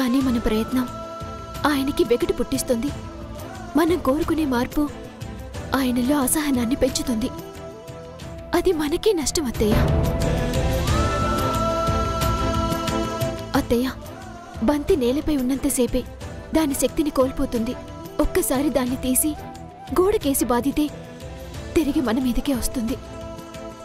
కానీ మన ప్రయత్నం ఆయనకి వెగటి పుట్టిస్తుంది. మనం కోరుకునే మార్పు ఆయనలో అసహనాన్ని పెంచుతుంది. అది మనకే నష్టం అత్తయ్య. అత్తయ్య, బంతి నేలపై ఉన్నంతసేపే దాని శక్తిని కోల్పోతుంది. ఒక్కసారి దాన్ని తీసి గోడకేసి బాధితే తిరిగి మన మీదకే వస్తుంది.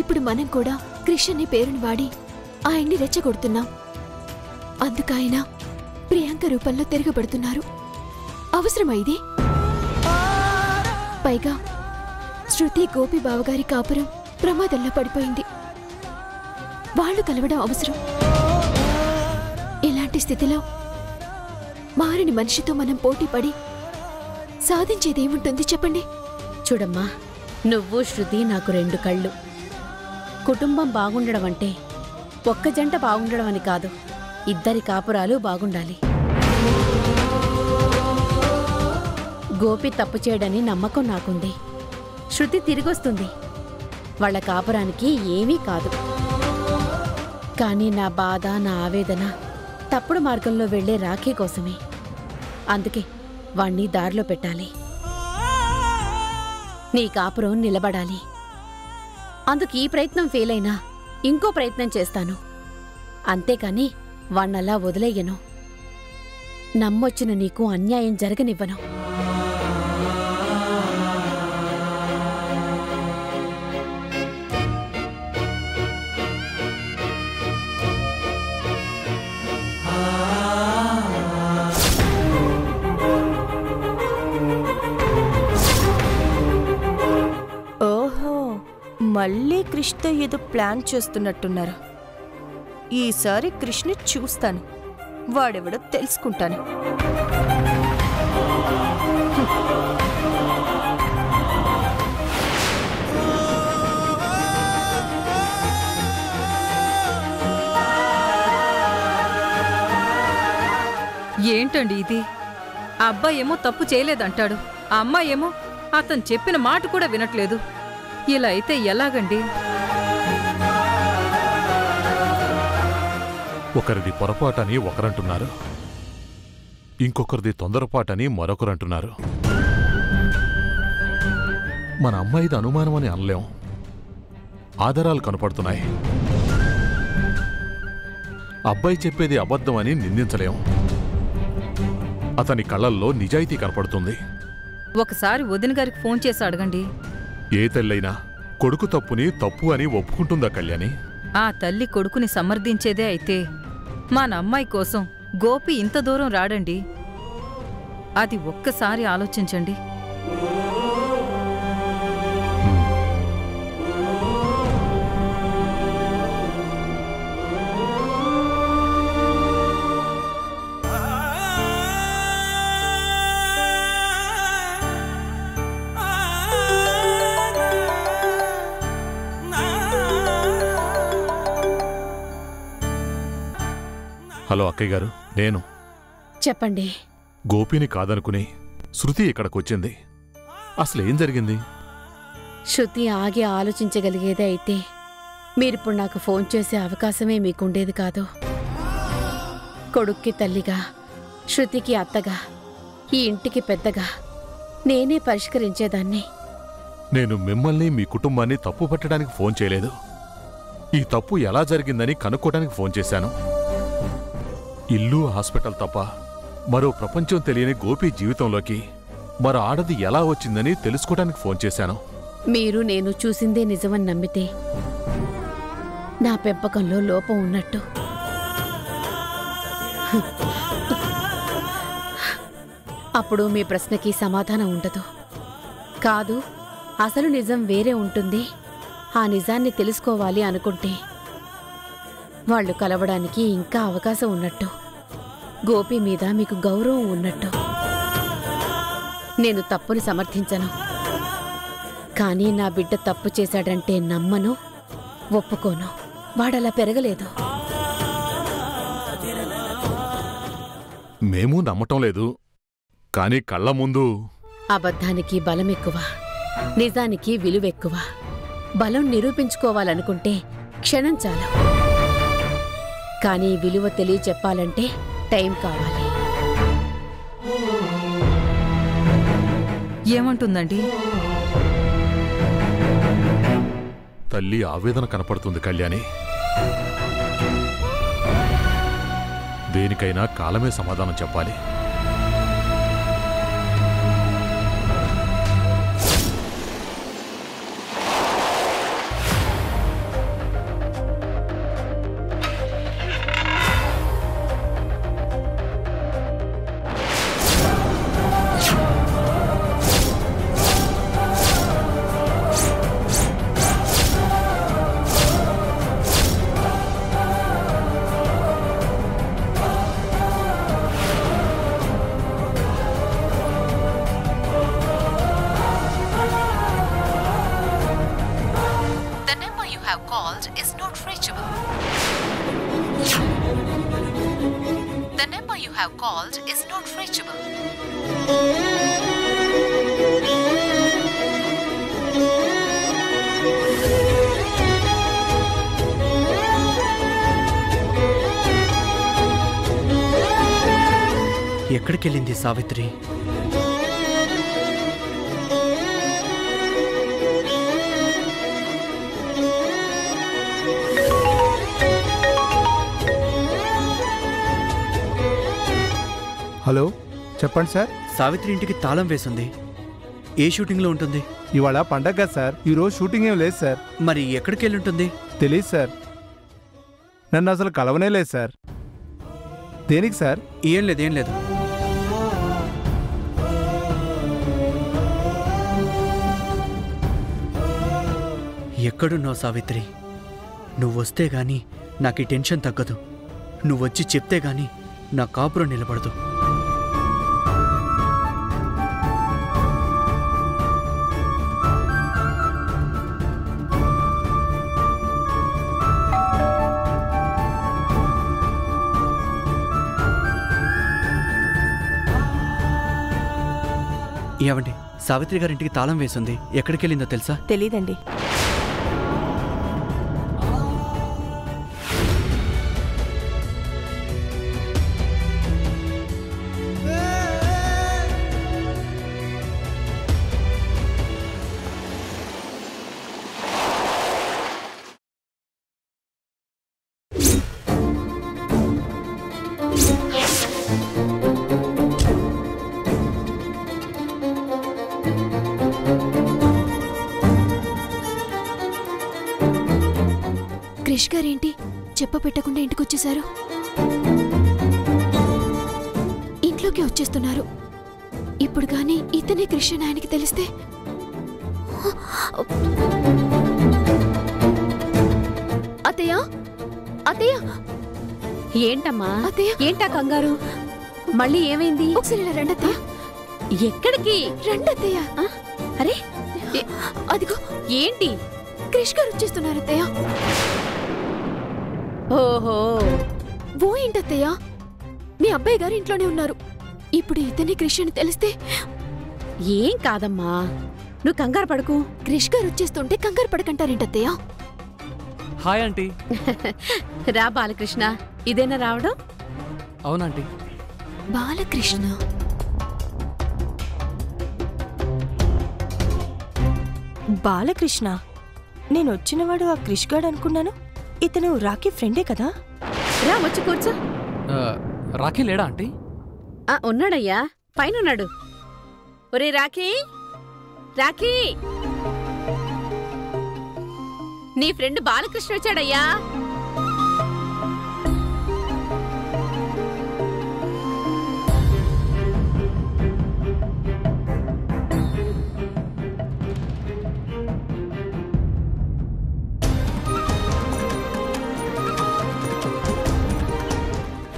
ఇప్పుడు మనం కూడా క్రిష్ అనే పేరుని వాడి ఆయన్ని రెచ్చగొడుతున్నాం. అందుకైనా ప్రియాంక రూపంలో తిరగబడుతున్నారు. అవసరమైంది. పైగా శృతి గోపి బావగారి కాపురం ప్రమాదంలో పడిపోయింది. వాళ్ళు కలవడం అవసరం. ఇలాంటి స్థితిలో మారని మనిషితో మనం పోటీపడి సాధించేదేముంటుంది చెప్పండి? చూడమ్మా, నువ్వు శృతి నాకు 2 కళ్ళు. కుటుంబం బాగుండడం అంటే ఒక్క జంట బాగుండడం అని కాదు, ఇద్దరి కాపురాలు బాగుండాలి. గోపి తప్పు చేయడని నమ్మకం నాకుంది. శృతి తిరిగొస్తుంది. వాళ్ళ కాపురానికి ఏమీ కాదు. కానీ నా బాధ, నా ఆవేదన తప్పుడు మార్గంలో వెళ్లే రాఖీ కోసమే. అందుకే వాణ్ణి దారిలో పెట్టాలి. నీ కాపురం నిలబడాలి. అందుకు ఈ ప్రయత్నం ఫెయిల్ అయినా ఇంకో ప్రయత్నం చేస్తాను. అంతేకాని వాణ్ణలా వదిలేయను. నమ్మొచ్చిన నీకు అన్యాయం జరగనివ్వను. మళ్ళీ కృష్ణతో ఏదో ప్లాన్ చేస్తున్నట్టున్నారు. ఈసారి కృష్ణ చూస్తాను, వాడెవడో తెలుసుకుంటాను. ఏంటండి ఇది? ఆ అబ్బాయి ఏమో తప్పు చేయలేదంటాడు, ఆ అమ్మాయి ఏమో అతను చెప్పిన మాట కూడా వినట్లేదు. ఇలా అయితే ఎలాగండి? ఒకరిది పొరపాటని ఒకరంటున్నారు, ఇంకొకరిది తొందరపాటని మరొకరంటున్నారు. మన అమ్మాయిది అనుమానమని అనలేం. ఆధారాలు కనపడుతున్నాయి. అబ్బాయి చెప్పేది అబద్ధమని నిందించలేం. అతని కళ్ళల్లో నిజాయితీ కనపడుతుంది. ఒకసారి వదిన గారికి ఫోన్ చేసి అడగండి. ఏ తల్లైనా కొడుకు తప్పుని తప్పు అని ఒప్పుకుంటుందా కళ్యాణి? ఆ తల్లి కొడుకుని సమర్థించేదే అయితే మన అమ్మాయి కోసం గోపి ఇంత దూరం రాడండి. అది ఒక్కసారి ఆలోచించండి. హలో అక్కయ్య గారు, నేను. చెప్పండి. గోపిని కాదనుకుని శృతి ఇక్కడికొచ్చింది. అసలేం జరిగింది? శృతి ఆగి ఆలోచించగలిగేదే అయితే మీరిప్పుడు నాకు ఫోన్ చేసే అవకాశమే మీకుండేది కాదు. కొడుక్కి తల్లిగా, శృతికి అత్తగా, ఈ ఇంటికి పెద్దగా నేనే పరిష్కరించేదాన్ని. నేను మిమ్మల్ని, మీ కుటుంబాన్ని తప్పు పట్టడానికి ఫోన్ చేయలేదు. ఈ తప్పు ఎలా జరిగిందని కనుక్కోవడానికి ఫోన్ చేశాను. ఇల్లు, హాస్పిటల్ తప్ప మరో ప్రపంచం తెలియని గోపి జీవితంలోకి మరో ఆడది ఎలా వచ్చిందని తెలుసుకోవడానికి ఫోన్ చేశాను. మీరు నేను చూసిందే నిజమని నమ్మితే నా పెంపకంలో లోపం ఉన్నట్టు. అప్పుడు మీ ప్రశ్నకి సమాధానం ఉండదు. కాదు, అసలు నిజం వేరే ఉంటుంది, ఆ నిజాన్ని తెలుసుకోవాలి అనుకుంటే వాళ్ళు కలవడానికి ఇంకా అవకాశం ఉన్నట్టు. గోపి మీద మీకు గౌరవం ఉన్నట్టు. నేను తప్పుని సమర్థించను, కానీ నా బిడ్డ తప్పు చేశాడంటే నమ్మను, ఒప్పుకోను. వాడలా పెరగలేదు. మేము నమ్మటం లేదు, కానీ కళ్ళ ముందు అబద్ధానికి బలమెక్కువ, నిజానికి విలువెక్కువ. బలం నిరూపించుకోవాలనుకుంటే క్షణం చాలు, కానీ విలువ తెలియచెప్పాలంటే టైం కావాలి. ఏమంటుందండి? తల్లి ఆవేదన కనపడుతుంది కళ్యాణి. దేనికైనా కాలమే సమాధానం చెప్పాలి. ఎక్కడికెళ్ళింది సావిత్రి? హలో, చెప్పండి సార్. సావిత్రి ఇంటికి తాళం వేసింది. ఏ షూటింగ్లో ఉంటుంది? ఇవాళ పండగ కదా సార్, ఈరోజు షూటింగ్ ఏం లేదు సార్. మరి ఎక్కడికి వెళ్ళి ఉంటుంది? తెలీదు సార్, నన్ను అసలు కలవనే లేదు సార్. దేనికి సార్? ఏం లేదు. ఎక్కడున్నావు సావిత్రి? నువ్వొస్తే గాని నాకు ఈ టెన్షన్ తగ్గదు. నువ్వొచ్చి చెప్తే గాని నా కాపురం నిలబడదు. ఏమండి, సావిత్రి గారింటికి తాళం వేసింది. ఎక్కడికెళ్ళిందో తెలుసా? తెలీదండి. క్రిష్ గారేంటి చెప్పపెట్టకుండా ఇంటికొచ్చేశారు? ఇంట్లోకి వచ్చేస్తున్నారు. ఇప్పుడు గాని ఇతనే క్రిష్ అని ఆయనకి తెలిస్తే? అత్తయ్య, అత్తయ్య! ఏంటమ్మా? అత్తయ్య! ఏంటా కంగారు? మళ్ళీ ఏమైంది? ఒకసారి ఇలా రండి అత్తయ్య. ఎక్కడికి? రండి అత్తయ్య. అరే అదిగో ఏంటి? క్రిష్ గారు వచ్చేస్తున్నారు అత్తయ్య. ఓహో, ఓ ఏంటత్తయ్య, మీ అబ్బాయి గారు ఇంట్లోనే ఉన్నారు. ఇప్పుడు ఇతని క్రిష్ అని తెలిస్తే? ఏం కాదమ్మా, నువ్వు కంగారు పడకు. క్రిష్ గారు వచ్చేస్తుంటే కంగారు పడకంటారేంటత్తయ్య? Hi aunty. రా బాలకృష్ణ, ఇదేనా రావడం? అవునంటీ. బాలకృష్ణ? బాలకృష్ణ? నేను వచ్చినవాడు ఆ క్రిష్ గాడు అనుకున్నాను. ఇతను రాకీ ఫ్రెండే కదా? రా, వచ్చి కూర్చో. రాఖీ లేడా ఆంటీ? ఉన్నాడయ్యా, పైన ఉన్నాడు. ఒరే రాఖీ, రాఖీ, నీ ఫ్రెండ్ బాలకృష్ణ వచ్చాడయ్యా.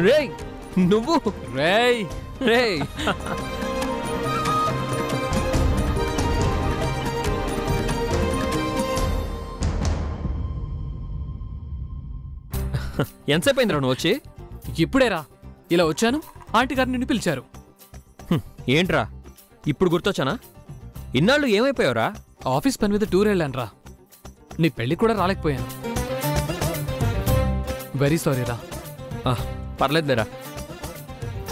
రేయ్ నువ్వు! రేయ్ రేయ్ ఎంతసేపు అయిందిరా నువ్వు వచ్చి? ఇప్పుడేరా ఇలా వచ్చాను. ఆంటీ గారు నిన్ను పిలిచారు. ఏంట్రా ఇప్పుడు గుర్తొచ్చానా? ఇన్నాళ్ళు ఏమైపోయావురా? ఆఫీస్ పని మీద టూర్ వెళ్ళానురా. నీ పెళ్లి కూడా రాలేకపోయాను. వెరీ సారీ రా. పర్లేదులేరా.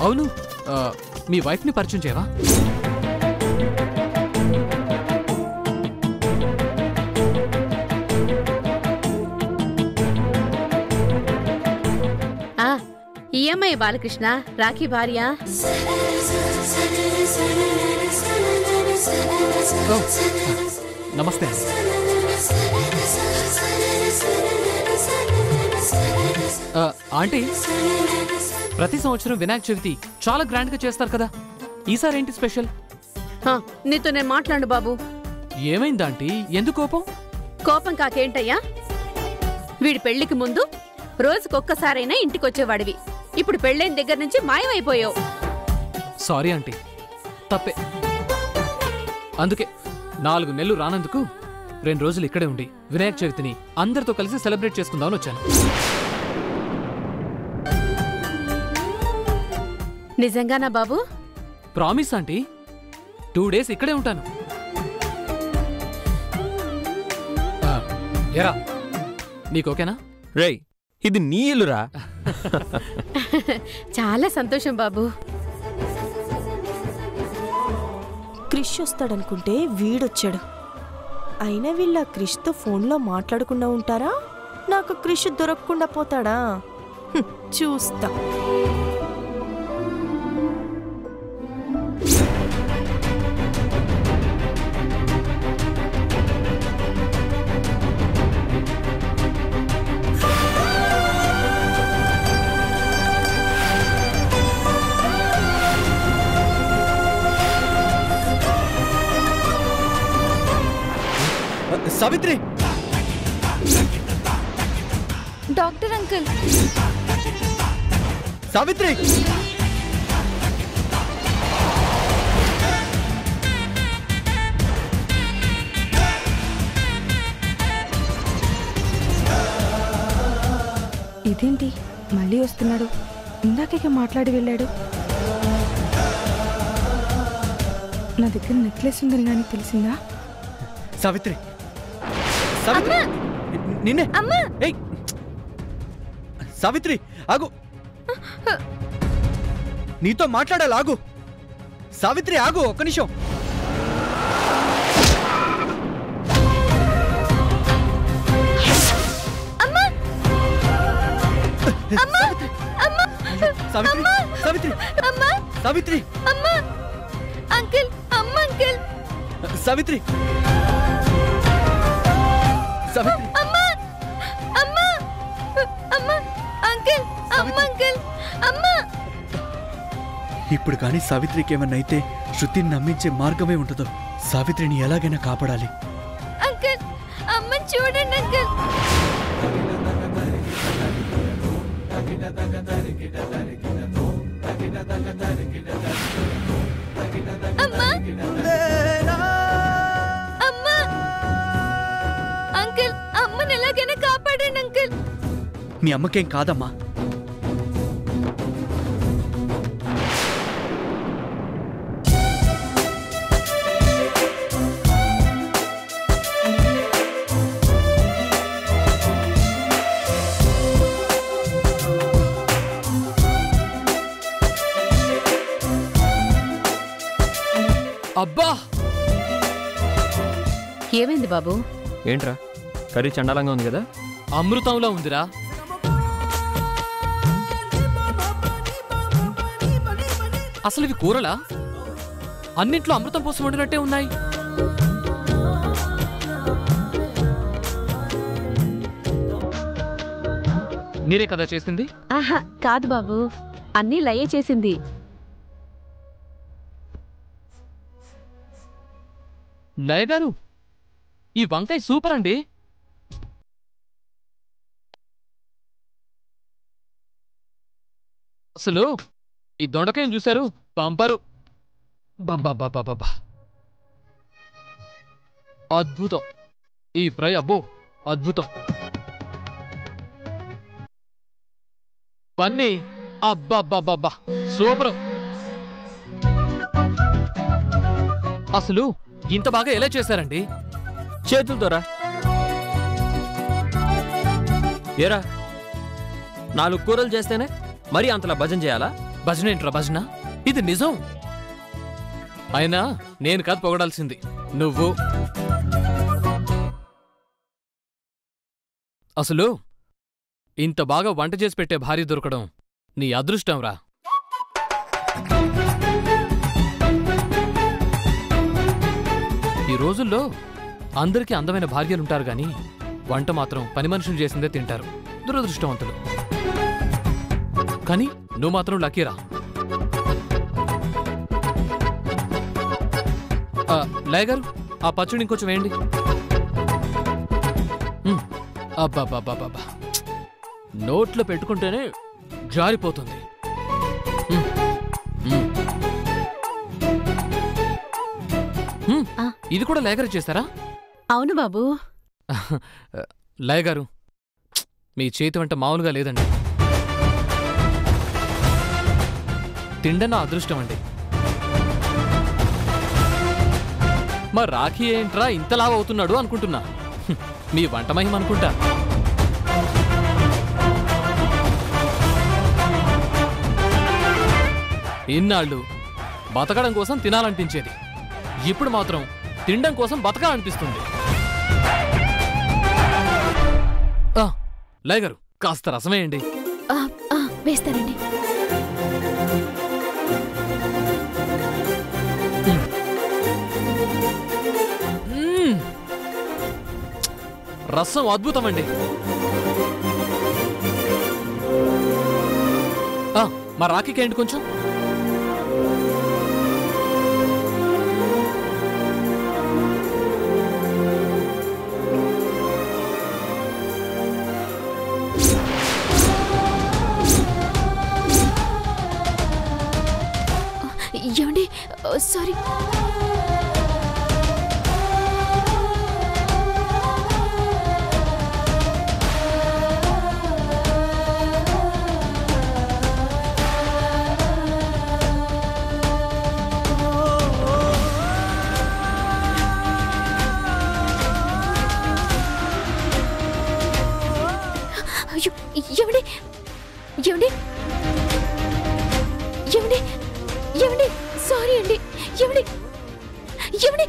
అవును, మీ వైఫ్ని పరిచయం చేయవా? ఈఎంఐ బాలకృష్ణ, రాఖీ భార్య. నమస్తే. ఆంటీ, ప్రతి సంవత్సరం వినాయక చవితి చాలా గ్రాండ్ గా చేస్తారు కదా, ఈసారి ఏంటి స్పెషల్? నీతో నేను మాట్లాడు బాబు. ఏమైంది ఆంటీ, ఎందుకు కోపం? కోపం కాకేంటయ్యా? వీడి పెళ్లికి ముందు రోజుకొక్కసారైనా ఇంటికొచ్చేవాడివి. ఇప్పుడు పెళ్ళైన దగ్గర నుంచి మాయమైపోయావు. సారీ ఆంటీ, తప్పే. అందుకే 4 నెలలు రానందుకు 2 రోజులు ఇక్కడే ఉండి వినాయక చవితిని అందరితో కలిసి సెలబ్రేట్ చేసుకుందామని వచ్చాను. నిజంగానా బాబు? ప్రామిస్ ఆంటీ, 2 డేస్ ఇక్కడే ఉంటాను. ఎరా, నీకు ఓకేనా? రేయ్, ఇది నీ ఇల్లురా. చాలా సంతోషం బాబు. క్రిష్ వస్తాడనుకుంటే వీడొచ్చాడు. అయినా వీళ్ళ క్రిష్తో ఫోన్లో మాట్లాడకుండా ఉంటారా? నాకు క్రిష్ దొరకకుండా పోతాడా? చూస్తా. సావిత్రి! Doctor uncle. సావిత్రి! ఇదేంటి మళ్ళీ వస్తున్నాడు? ఇందాకే మాట్లాడి వెళ్ళాడు. నా దగ్గర నెక్లెస్ ఉందని కానీ తెలిసిందా? సావిత్రి! సావిత్రి! నిన్నే! ఏయ్! సావిత్రి, ఆగు! నీతో మాట్లాడాలి, ఆగు! సావిత్రి, ఆగు! ఒక్క నిమిషం. సావిత్రి! సావిత్రి! సావిత్రి! అంకుల్, అమ్మ అంకుల్. సావిత్రి! సావిత్రి! అమ్మా! అమ్మా! అమ్మా! అంకుల్, అమ్మ అంకుల్, అమ్మా! ఇప్పుడు కానీ సావిత్రికి ఏమన్నా అయితే శృతిని నమ్మించే మార్గమే ఉండదు. సావిత్రిని ఎలాగైనా కాపాడాలి. అంకుల్, అమ్మని చూడండి అంకుల్. అమ్మా! అమ్మా! అంకుల్, అమ్మని ఎలాగైనా కాపాడండి అంకుల్. మీ అమ్మకేం కాదమ్మా. అబ్బా! ఏమైంది బాబు? ఏంట్రా, కర్రీ చండాలంగా ఉంది కదా? అమృతంలో ఉందిరా. అసలు ఇవి కూరలా? అన్నింట్లో అమృతం పోసి వండినట్టే ఉన్నాయి. నీరే కదా చేసింది? ఆహా, కాదు బాబు, అన్నీ లయే చేసింది. లయ గారు, ఈ వంకాయ సూపర్ అండి. అసలు ఈ దొండకాయని చూశారు? పంపరు. బాబా, అద్భుతం. ఈ ఫ్రై అబ్బో అద్భుతం. పన్నీ అబ్బా సూపర్. అసలు ఇంత బాగా ఎలా చేశారండి? చేతులతోరా. ఏరా, 4 కూరలు చేస్తేనే మరీ అంతలా భజన చేయాలా? భజన ఏంట్రా భజన? ఇది నిజం. అయినా నేను కాదు పొగడాల్సింది, నువ్వు. అసలు ఇంత బాగా వంట చేసి పెట్టే భార్య దొరకడం నీ అదృష్టంరా. ఈ రోజుల్లో అందరికీ అందమైన భార్యలుంటారు గాని వంట మాత్రం పని మనుషులు చేసిందే తింటారు, దురదృష్టవంతులు. కానీ నువ్వు మాత్రం లక్కీరా. లయగారు, ఆ పచ్చడి ఇంకొంచెం వేయండి. అబ్బాబ్బాబ్బాబ్బా, నోట్లో పెట్టుకుంటేనే జారిపోతుంది. ఇది కూడా లయగారు చేస్తారా? అవును బాబు. లయగారు, మీ చేతి వంట మామూలుగా లేదండి. తిండన్న అదృష్టం అండి. మా రాఖీ ఏంట్రా ఇంతలాగా అవుతున్నాడు అనుకుంటున్నా. మీ వంట మహిమ అనుకుంటా. ఇన్నాళ్ళు బతకడం కోసం తినాలనిపించేది, ఇప్పుడు మాత్రం తినడం కోసం బతకాలనిపిస్తుంది. లయగారు, కాస్త రసమేయండి. వేస్తానండి. రసం అద్భుతమండి. మా రాఖీకి ఏంటి కొంచెం? ఏమండి, సారీ. అయ్యో, ఏమండి ఏమండి ఏమండి ఏమండి, సారీ అండి. ఏమండి ఏమండి,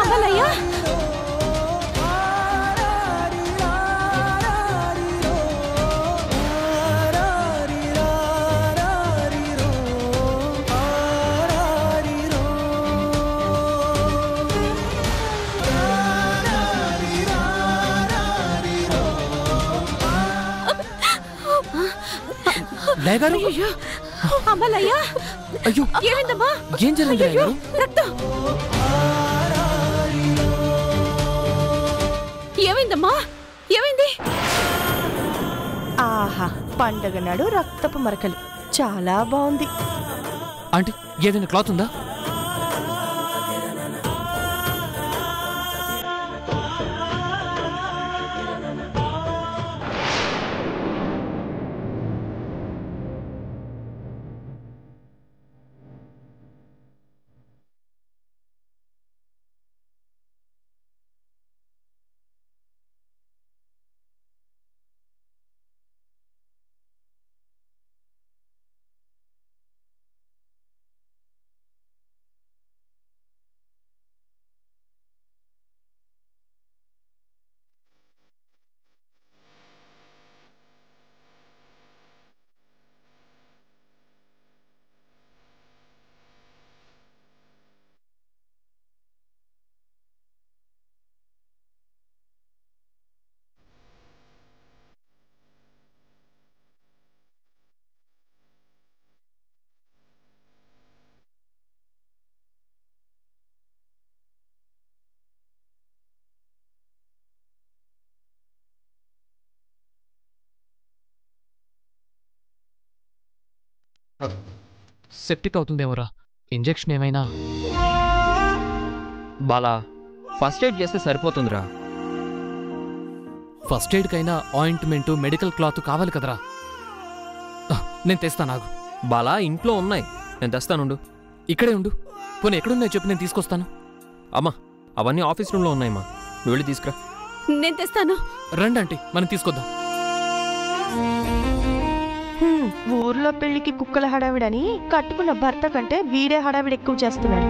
అమలయ్యా. లయగారు, అమలయ్యా. అయ్యో, ఏమైందమ్మా? ఏం జరిగింది లయగారు? రక్తం. ఏమైందమ్మా? ఏమైంది? ఆహా, పండగ నాడు రక్తపు మరకలు. చాలా బాగుంది. ఆంటీ, ఏదైనా క్లాత్ ఉందా? సెప్టిక్ అవుతుందేమోరా. ఇంజెక్షన్ ఏమైనా? బాలా, ఫస్ట్ ఎయిడ్ చేస్తే సరిపోతుందిరా. ఫస్ట్ ఎయిడ్కైనా ఆయింట్మెంటు, మెడికల్ క్లాత్ కావాలి కదరా. నేను తెస్తాను, ఆగు. బాలా, ఇంట్లో ఉన్నాయి, నేను తెస్తానుండు. ఇక్కడే ఉండు. పోనీ ఎక్కడున్నాయో చెప్పు, నేను తీసుకొస్తాను. అమ్మా, అవన్నీ ఆఫీస్ రూమ్లో ఉన్నాయమ్మా, నువ్వు వెళ్ళి తీసుకురా. నేను తెస్తాను. రండి ఆంటీ, మనం తీసుకొద్దాం. ఊర్లో పెళ్లికి కుక్కల హడావిడని కట్టుకున్న భర్త కంటే వీడే హడావిడి ఎక్కువ చేస్తున్నాడు.